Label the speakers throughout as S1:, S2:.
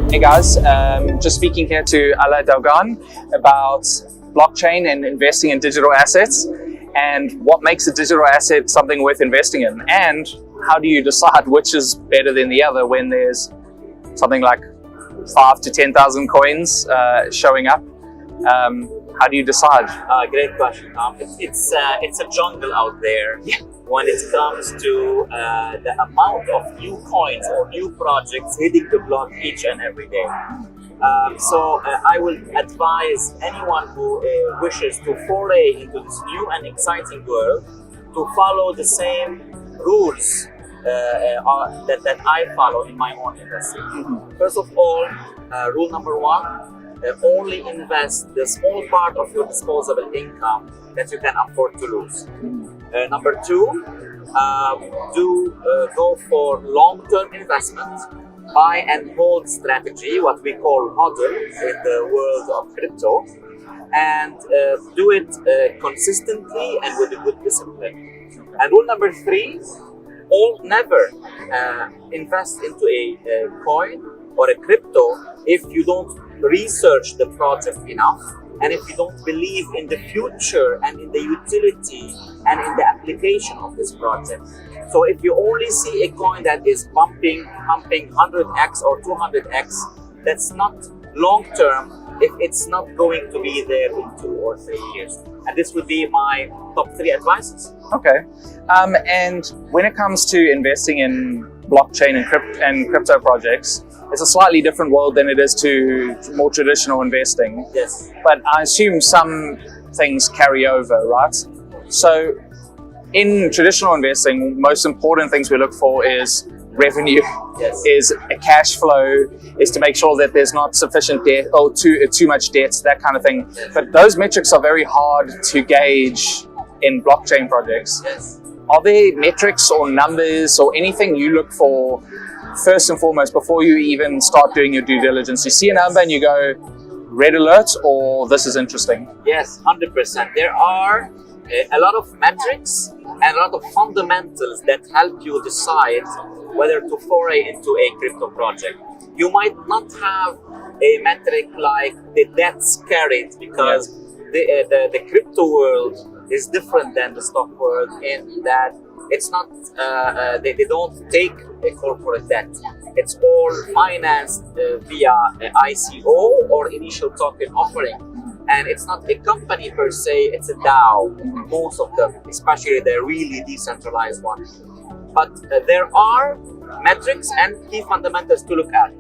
S1: Hey guys, just speaking here to Alaa Dalghan about blockchain and investing in digital assets, and what makes a digital asset something worth investing in, and how do you decide which is better than the other when there's something like 5 to 10,000 coins showing up. How do you decide?
S2: Great question. It's a jungle out there when it comes to the amount of new coins or new projects hitting the block each and every day. So I will advise anyone who wishes to foray into this new and exciting world to follow the same rules that I follow in my own industry. First of all, rule number one, only invest the small part of your disposable income that you can afford to lose. Number two, go for long-term investment, buy and hold strategy, what we call hodl in the world of crypto, and do it consistently and with a good discipline. And rule number three, never invest into a coin or a crypto if you don't research the project enough, and if you don't believe in the future and in the utility and in the application of this project. So if you only see a coin that is pumping 100x or 200x, that's not long term if it's not going to be there in 2 or 3 years. And this would be my top 3 advices.
S1: Okay. And when it comes to investing in blockchain and crypto projects, it's a slightly different world than it is to more traditional investing.
S2: Yes.
S1: But I assume some things carry over, right? So in traditional investing, most important things we look for is revenue, is a cash flow, is to make sure that there's not sufficient debt or too much debt, that kind of thing. But those metrics are very hard to gauge in blockchain projects.
S2: Yes.
S1: Are there metrics or numbers or anything you look for first and foremost before you even start doing your due diligence? You see a number and you go, red alert, or this is interesting?
S2: Yes, 100%. There are a lot of metrics and a lot of fundamentals that help you decide whether to foray into a crypto project. You might not have a metric like the debts carried, because the crypto world is different than the stock world in that it's not, they don't take a corporate debt. It's all financed via ICO or initial token offering. And it's not a company per se, it's a DAO, most of them, especially the really decentralized ones. But there are metrics and key fundamentals to look at.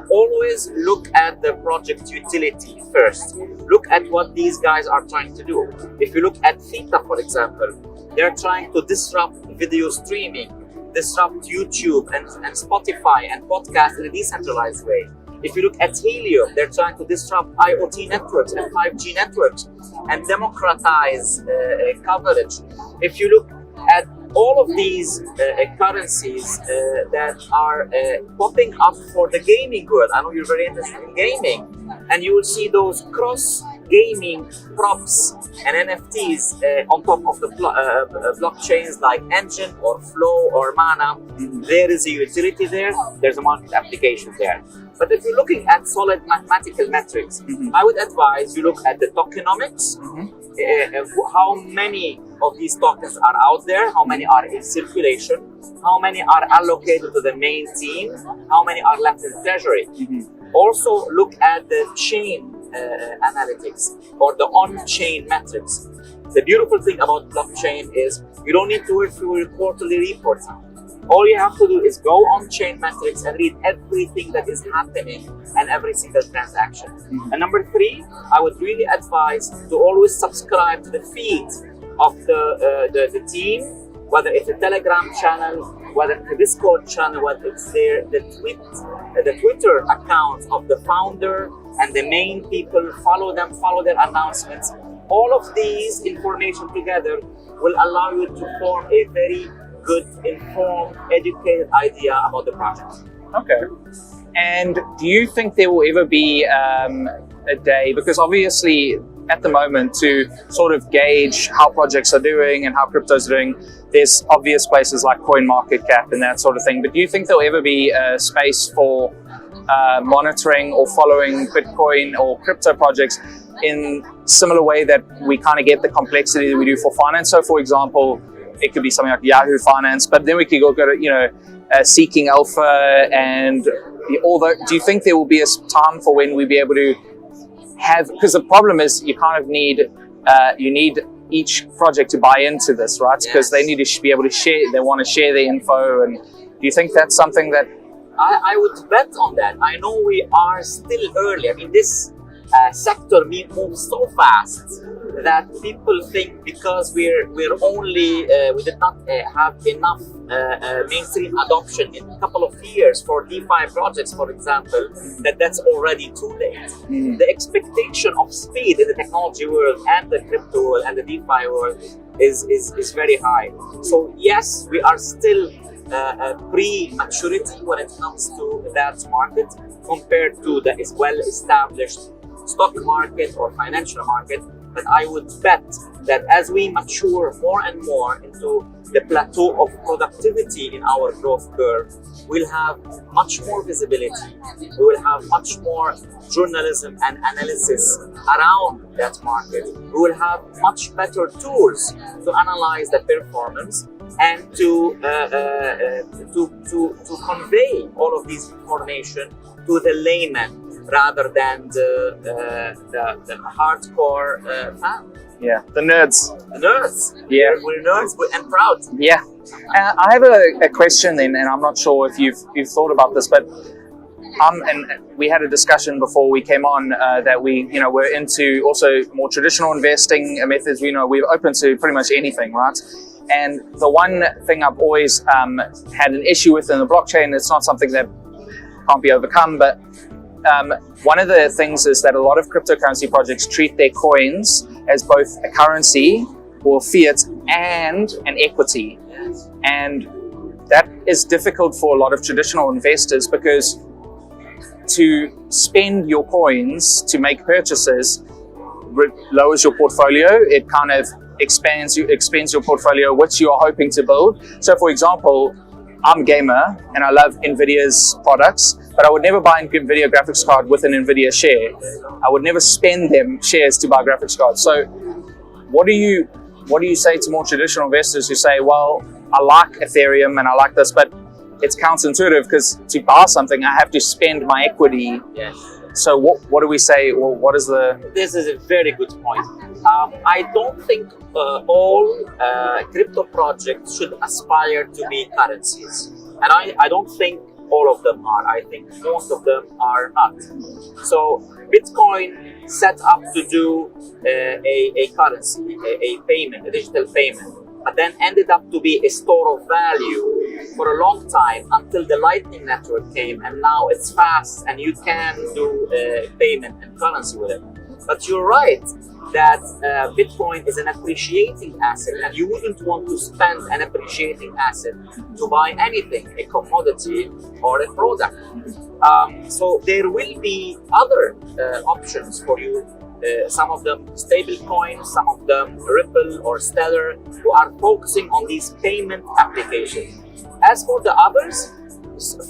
S2: Always look at the project utility first. Look at what these guys are trying to do. If you look at Theta, for example, they're trying to disrupt video streaming, disrupt YouTube and Spotify and podcast in a decentralized way. If you look at Helium, they're trying to disrupt IoT networks and 5G networks and democratize coverage. If you look at all of these currencies that are popping up for the gaming world, I know you're very interested in gaming, and you will see those cross-gaming props and NFTs on top of the blockchains like Engine or Flow or Mana. There is a utility there, there's a market application there. But if you're looking at solid mathematical metrics, I would advise you look at the tokenomics, how many of these tokens are out there, how many are in circulation, how many are allocated to the main team, how many are left in treasury. Also look at the chain analytics or the on-chain metrics. The beautiful thing about blockchain is you don't need to wait for your quarterly reports. All you have to do is go on chain metrics and read everything that is happening and every single transaction. And number 3, I would really advise to always subscribe to the feed of the team, whether it's a Telegram channel, whether it's a Discord channel, whether it's the Twitter account of the founder and the main people. Follow them, follow their announcements. All of these information together will allow you to form a very good, informed, educated idea about the project.
S1: Okay. And do you think there will ever be a day, because obviously at the moment to sort of gauge how projects are doing and how crypto's doing, there's obvious places like CoinMarketCap and that sort of thing, but do you think there'll ever be a space for monitoring or following Bitcoin or crypto projects in similar way that we kind of get the complexity that we do for finance. So, for example, it could be something like Yahoo Finance, but then we could go to, Seeking Alpha and all the. Do you think there will be a time for when we be able to have? Because the problem is you kind of need you need each project to buy into this, right? Because they need to be able to share. They want to share their info, and do you think that's something that?
S2: I would bet on that. I know we are still early. I mean, this sector moves so fast that people think because we're only we did not have enough mainstream adoption in a couple of years for DeFi projects, for example, that's already too late. The expectation of speed in the technology world and the crypto world and the DeFi world is very high. So yes, we are still pre-maturity when it comes to that market compared to the well-established stock market or financial market. But I would bet that as we mature more and more into the plateau of productivity in our growth curve, we'll have much more visibility. We will have much more journalism and analysis around that market. We will have much better tools to analyze the performance and to convey all of these information to the layman rather than the hardcore fan.
S1: Yeah, the nerds.
S2: The nerds.
S1: Yeah,
S2: we're nerds and proud.
S1: Yeah, I have a question then, and I'm not sure if you've thought about this, but and we had a discussion before we came on that we're into also more traditional investing methods. We're open to pretty much anything, right? And the one thing I've always had an issue with in the blockchain, it's not something that can't be overcome, but one of the things is that a lot of cryptocurrency projects treat their coins as both a currency or fiat and an equity.
S2: Yes.
S1: And that is difficult for a lot of traditional investors because to spend your coins to make purchases lowers your portfolio. It kind of expands your portfolio, which you are hoping to build. So for example, I'm a gamer and I love NVIDIA's products, but I would never buy an NVIDIA graphics card with an NVIDIA share. I would never spend them shares to buy graphics cards. So what do you say to more traditional investors who say, well, I like Ethereum and I like this, but it's counterintuitive because to buy something, I have to spend my equity.
S2: Yes.
S1: So what do we say? Well, what is the...
S2: This is a very good point. I don't think all crypto projects should aspire to be currencies. And I don't think all of them are. I think most of them are not. So Bitcoin set up to do a currency, a payment, a digital payment, but then ended up to be a store of value for a long time until the Lightning Network came, and now it's fast and you can do payment and currency with it. But you're right that Bitcoin is an appreciating asset, and you wouldn't want to spend an appreciating asset to buy anything, a commodity or a product. So there will be other options for you. Some of them stable coins, some of them Ripple or Stellar, who are focusing on these payment applications. As for the others,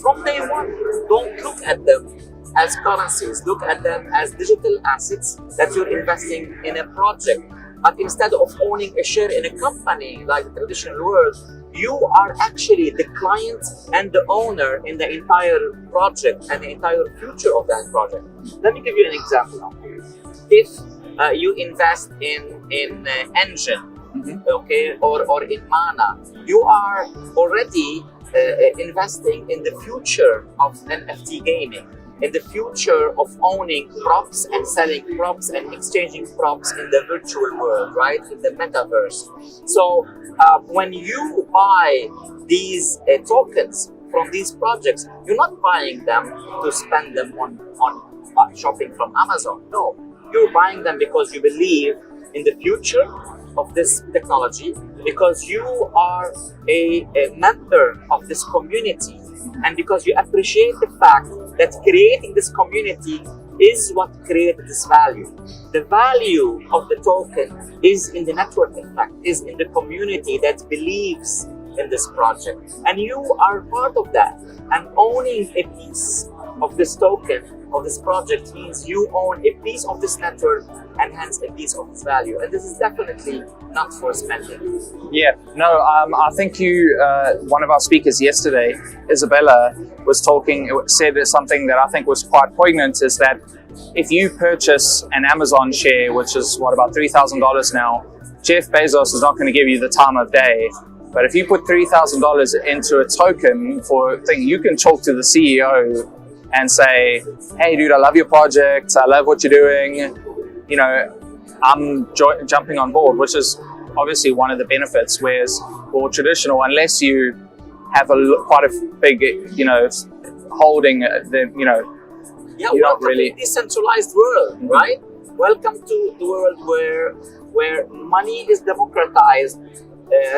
S2: from day one, don't look at them as currencies. Look at them as digital assets that you're investing in a project. But instead of owning a share in a company like the traditional world, you are actually the client and the owner in the entire project and the entire future of that project. Let me give you an example now. If you invest in Engine, okay, or in Mana, you are already investing in the future of NFT gaming, in the future of owning props and selling props and exchanging props in the virtual world, right, in the metaverse. So when you buy these tokens from these projects, you're not buying them to spend them on shopping from Amazon. No, you're buying them because you believe in the future of this technology, because you are a member of this community, and because you appreciate the fact that creating this community is what created this value. The value of the token is in the network effect, is in the community that believes in this project. And you are part of that. And owning a piece of this token, of this project, means you own a piece of this network and hence a piece of its value. And this is definitely not for spending.
S1: Yeah, no, I think one of our speakers yesterday, Isabella, said something that I think was quite poignant, is that if you purchase an Amazon share, which is about $3,000 now, Jeff Bezos is not going to give you the time of day. But if you put $3,000 into a token for a thing, you can talk to the CEO and say, hey dude, I love your project, I love what you're doing, I'm jumping on board, which is obviously one of the benefits. Whereas for traditional, unless you have quite a big, holding, then,
S2: yeah,
S1: you're not
S2: welcome
S1: really
S2: to the decentralized world, right? Welcome to the world where money is democratized,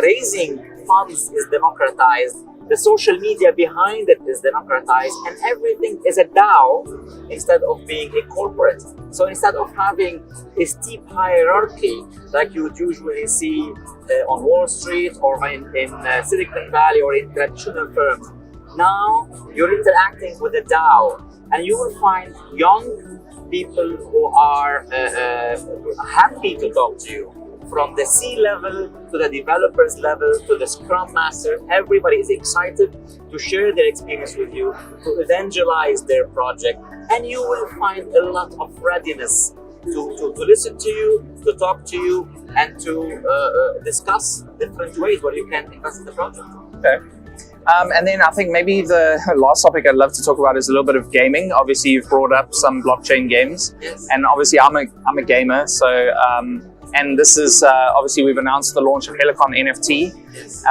S2: raising funds is democratized, the social media behind it is democratized, and everything is a DAO instead of being a corporate. So instead of having a steep hierarchy like you would usually see on Wall Street or in Silicon Valley or in traditional firms, now you're interacting with a DAO, and you will find young people who are happy to talk to you. From the C-level to the developers level to the Scrum Master, everybody is excited to share their experience with you, to evangelize their project, and you will find a lot of readiness to listen to you, to talk to you, and to discuss different ways where you can invest in the project.
S1: Okay. And then I think maybe the last topic I'd love to talk about is a little bit of gaming. Obviously, you've brought up some blockchain games,
S2: yes.
S1: And obviously I'm a gamer, so and this is obviously we've announced the launch of Helicon NFT,
S2: Yes.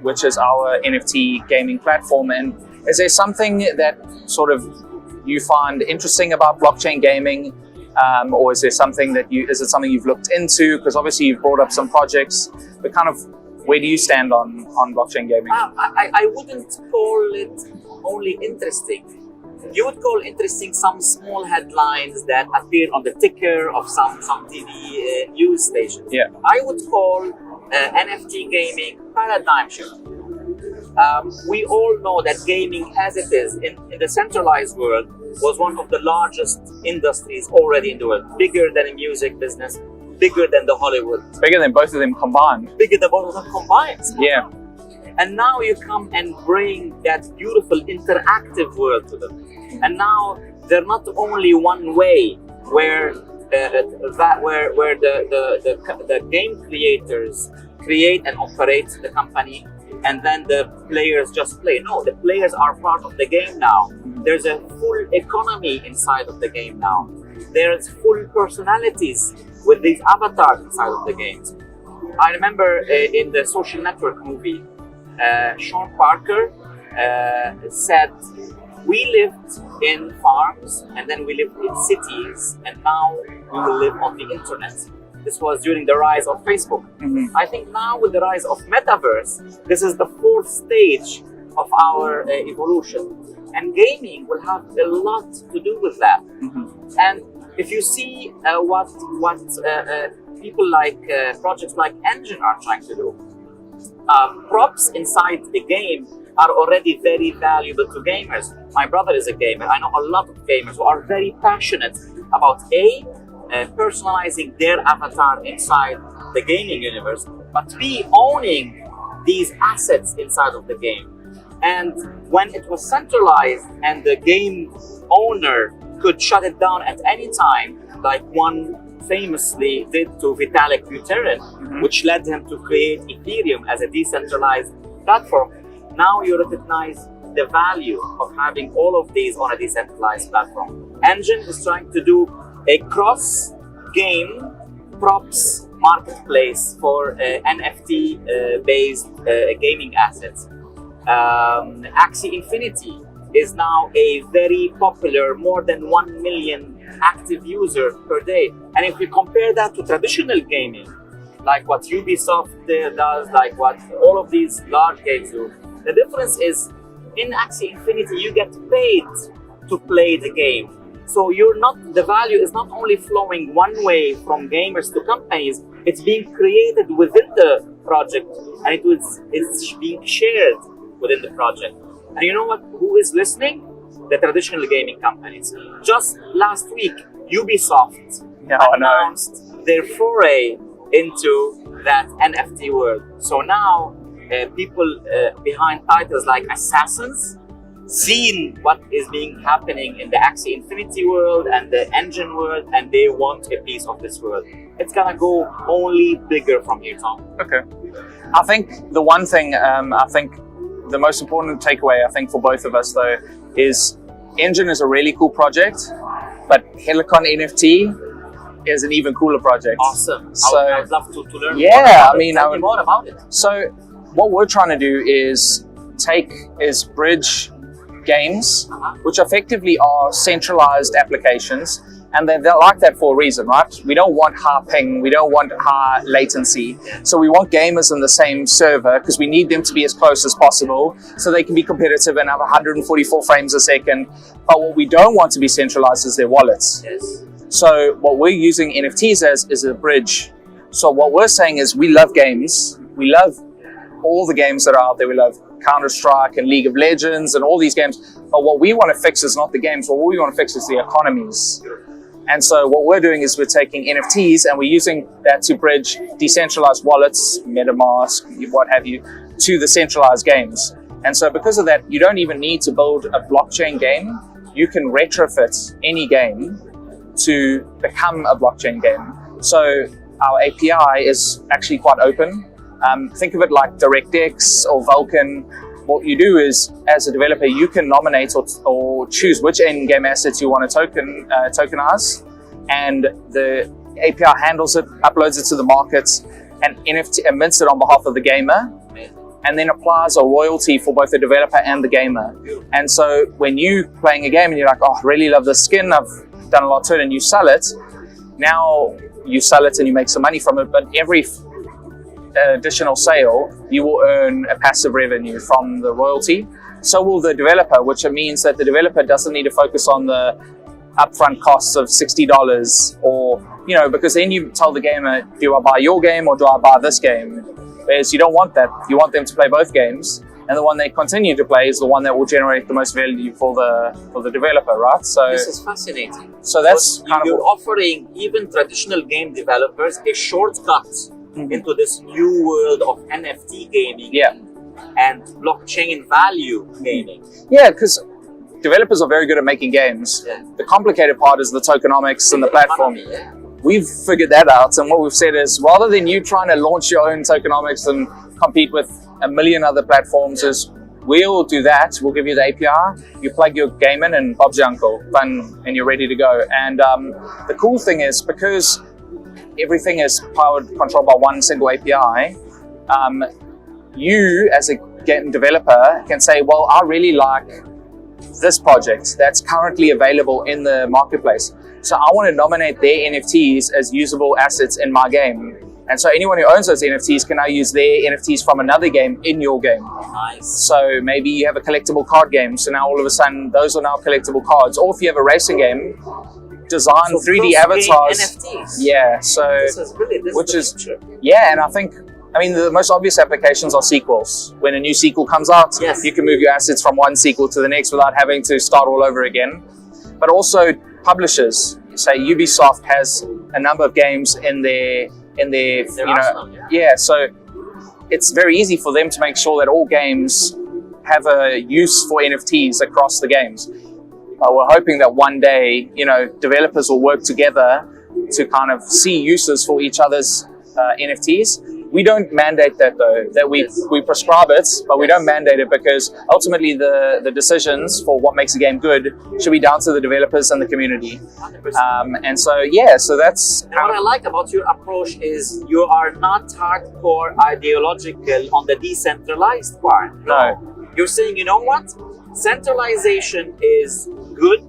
S1: Which is our NFT gaming platform. And is there something that sort of you find interesting about blockchain gaming, or is there something that is it something you've looked into? Because obviously you've brought up some projects, but kind of where do you stand on blockchain gaming?
S2: I wouldn't call it only interesting. You would call interesting some small headlines that appear on the ticker of some TV news stations.
S1: Yeah.
S2: I would call NFT gaming paradigm shift. We all know that gaming, as it is in the centralized world, was one of the largest industries already in the world, bigger than the music business, bigger than the Hollywood.
S1: Bigger than both of them combined.
S2: Bigger than both of them combined.
S1: Yeah.
S2: And now you come and bring that beautiful interactive world to them. And now they're not only one way where the game creators create and operate the company, and then the players just play. No, the players are part of the game now. There's a full economy inside of the game now. There's full personalities with these avatars inside of the games. I remember in the Social Network movie, Sean Parker said, we lived in farms and then we lived in cities, and now we will live on the internet. This was during the rise of Facebook.
S1: Mm-hmm.
S2: I think now with the rise of metaverse, this is the fourth stage of our evolution. And gaming will have a lot to do with that.
S1: Mm-hmm.
S2: And if you see what people like projects like Engine are trying to do, props inside the game are already very valuable to gamers. My brother is a gamer. I know a lot of gamers who are very passionate about personalizing their avatar inside the gaming universe, but B, owning these assets inside of the game. And when it was centralized and the game owner could shut it down at any time, like one famously did to Vitalik Buterin,
S1: Mm-hmm.
S2: which led him to create Ethereum as a decentralized platform. Now you recognize the value of having all of these on a decentralized platform. Engine is trying to do a cross-game props marketplace for NFT-based gaming assets. Axie Infinity is now a very popular, more than 1 million active users per day. And if you compare that to traditional gaming, like what Ubisoft does, like what all of these large games do, the difference is in Axie Infinity, you get paid to play the game. So the value is not only flowing one way from gamers to companies, it's being created within the project, and it's being shared within the project. And you know what? Who is listening? the traditional gaming companies. Just last week, Ubisoft announced their foray into that NFT world. So now people behind titles like Assassins seen what is happening in the Axie Infinity world and the Engine world, and they want a piece of this world. It's gonna go only bigger from here, Tom.
S1: Okay. I think the one thing, the most important takeaway, I think, for both of us, though, is Engine is a really cool project, but Helicon NFT is an even cooler project.
S2: Awesome.
S1: So,
S2: I would love to learn
S1: more about
S2: it.
S1: So what we're trying to do is bridge games, which effectively are centralized applications, and they're like that for a reason, right? We don't want high ping, we don't want high latency, so we want gamers in the same server because we need them to be as close as possible so they can be competitive and have 144 frames a second. But what we don't want to be centralized is their wallets.
S2: Yes.
S1: So what we're using NFTs as is a bridge. So what we're saying is we love games, we love all the games that are out there, we love Counter-Strike and League of Legends and all these games, but what we want to fix is not the games, what we want to fix is the economies. And so what we're doing is we're taking NFTs and we're using that to bridge decentralized wallets, MetaMask, what have you, to the centralized games. And so because of that, you don't even need to build a blockchain game. You can retrofit any game to become a blockchain game. So our API is actually quite open. Think of it like DirectX or Vulkan. What you do is, as a developer, you can nominate or choose which in-game assets you want to tokenize, and the API handles it, uploads it to the market, and mints it on behalf of the gamer, and then applies a royalty for both the developer and the gamer. And so when you playing a game and you're like, oh, I really love this skin, I've done a lot to it, and you sell it, now you sell it and you make some money from it, but every additional sale, you will earn a passive revenue from the royalty. So will the developer, which means that the developer doesn't need to focus on the upfront costs of $60 or, because then you tell the gamer, do I buy your game or do I buy this game? Whereas you don't want that. You want them to play both games, and the one they continue to play is the one that will generate the most value for the developer, right? So
S2: this is fascinating.
S1: So that's
S2: you're offering even traditional game developers a shortcut into this new world of NFT gaming and blockchain value gaming.
S1: Yeah, because developers are very good at making games. Yeah. The complicated part is the tokenomics and the platform. We've figured that out, and what we've said is, rather than you trying to launch your own tokenomics and compete with a million other platforms, is we'll do that. We'll give you the API, you plug your game in, and Bob's your uncle, fun, and you're ready to go. And the cool thing is, because everything is controlled by one single API, you as a game developer can say, well, I really like this project that's currently available in the marketplace. So I want to nominate their NFTs as usable assets in my game. And so anyone who owns those NFTs can now use their NFTs from another game in your game.
S2: Nice.
S1: So maybe you have a collectible card game, so now all of a sudden those are now collectible cards. Or if you have a racing game, design 3D avatars.
S2: NFTs.
S1: Yeah, so and I think, the most obvious applications are sequels. When a new sequel comes out, you can move your assets from one sequel to the next without having to start all over again. But also publishers, say Ubisoft has a number of games in their so it's very easy for them to make sure that all games have a use for NFTs across the games. We're hoping that one day, developers will work together to kind of see uses for each other's NFTs. We don't mandate that, though, that we prescribe it, but we don't mandate it, because ultimately the decisions for what makes a game good should be down to the developers and the community.
S2: 100%.
S1: And so, so that's...
S2: And what I like about your approach is you are not hardcore ideological on the decentralized part.
S1: No.
S2: You're saying, you know what? Centralization is good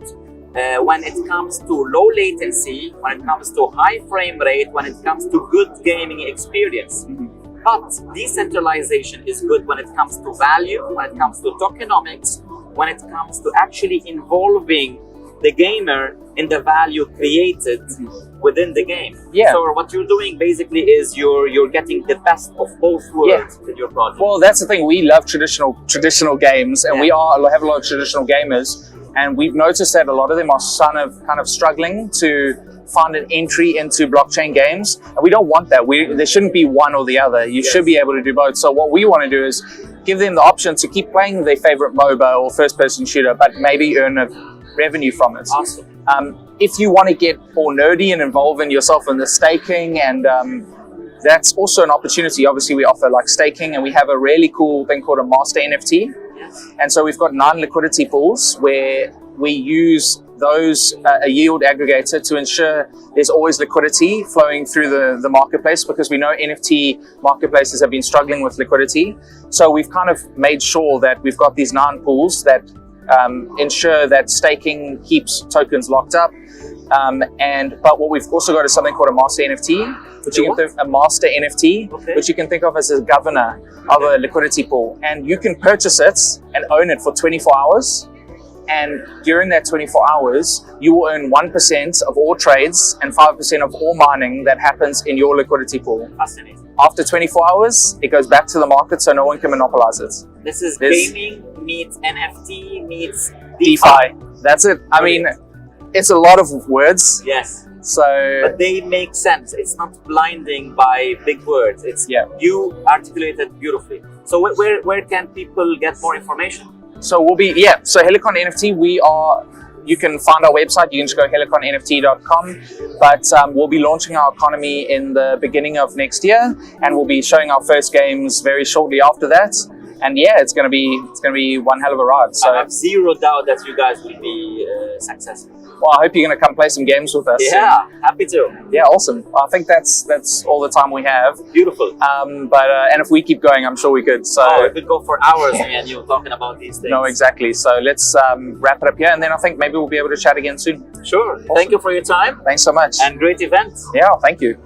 S2: when it comes to low latency, when it comes to high frame rate, when it comes to good gaming experience. But decentralization is good when it comes to value, when it comes to tokenomics, when it comes to actually involving the gamer in the value created within the game.
S1: Yeah.
S2: So what you're doing basically is you're getting the best of both worlds with your project.
S1: Well, that's the thing. We love traditional games, and we have a lot of traditional gamers. And we've noticed that a lot of them are kind of struggling to find an entry into blockchain games. And we don't want that. There shouldn't be one or the other. You should be able to do both. So what we want to do is give them the option to keep playing their favorite MOBA or first-person shooter, but maybe earn a revenue from it.
S2: Awesome.
S1: If you want to get more nerdy and involve yourself in the staking, and that's also an opportunity. Obviously, we offer like staking, and we have a really cool thing called a master NFT. And so we've got 9 liquidity pools where we use those, a yield aggregator, to ensure there's always liquidity flowing through the marketplace, because we know NFT marketplaces have been struggling with liquidity. So we've kind of made sure that we've got these 9 pools that ensure that staking keeps tokens locked up. But what we've also got is something called a master NFT, which you can think, a master NFT, which you can think of as a governor of a liquidity pool, and you can purchase it and own it for 24 hours. And during that 24 hours, you will earn 1% of all trades and 5% of all mining that happens in your liquidity pool.
S2: Fascinating.
S1: After 24 hours, it goes back to the market, so no one can monopolize it.
S2: This is gaming meets NFT meets
S1: DeFi. That's it. I mean, it's a lot of words.
S2: Yes.
S1: So,
S2: but they make sense. It's not blinding by big words. It's you articulated beautifully. So where can people get more information?
S1: So so Helicon NFT, you can find our website. You can just go heliconNFT.com, but we'll be launching our economy in the beginning of next year, and we'll be showing our first games very shortly after that. And yeah, it's gonna be one hell of a ride. So
S2: I have zero doubt that you guys will be successful.
S1: Well, I hope you're gonna come play some games with us.
S2: Yeah, happy to.
S1: Yeah, awesome. I think that's all the time we have.
S2: Beautiful.
S1: And if we keep going, I'm sure we could. So
S2: we could go for hours, me and you, talking about these things.
S1: No, exactly. So let's wrap it up here, and then I think maybe we'll be able to chat again soon.
S2: Sure.
S1: Awesome.
S2: Thank you for your time.
S1: Thanks so much.
S2: And great event.
S1: Yeah, thank you.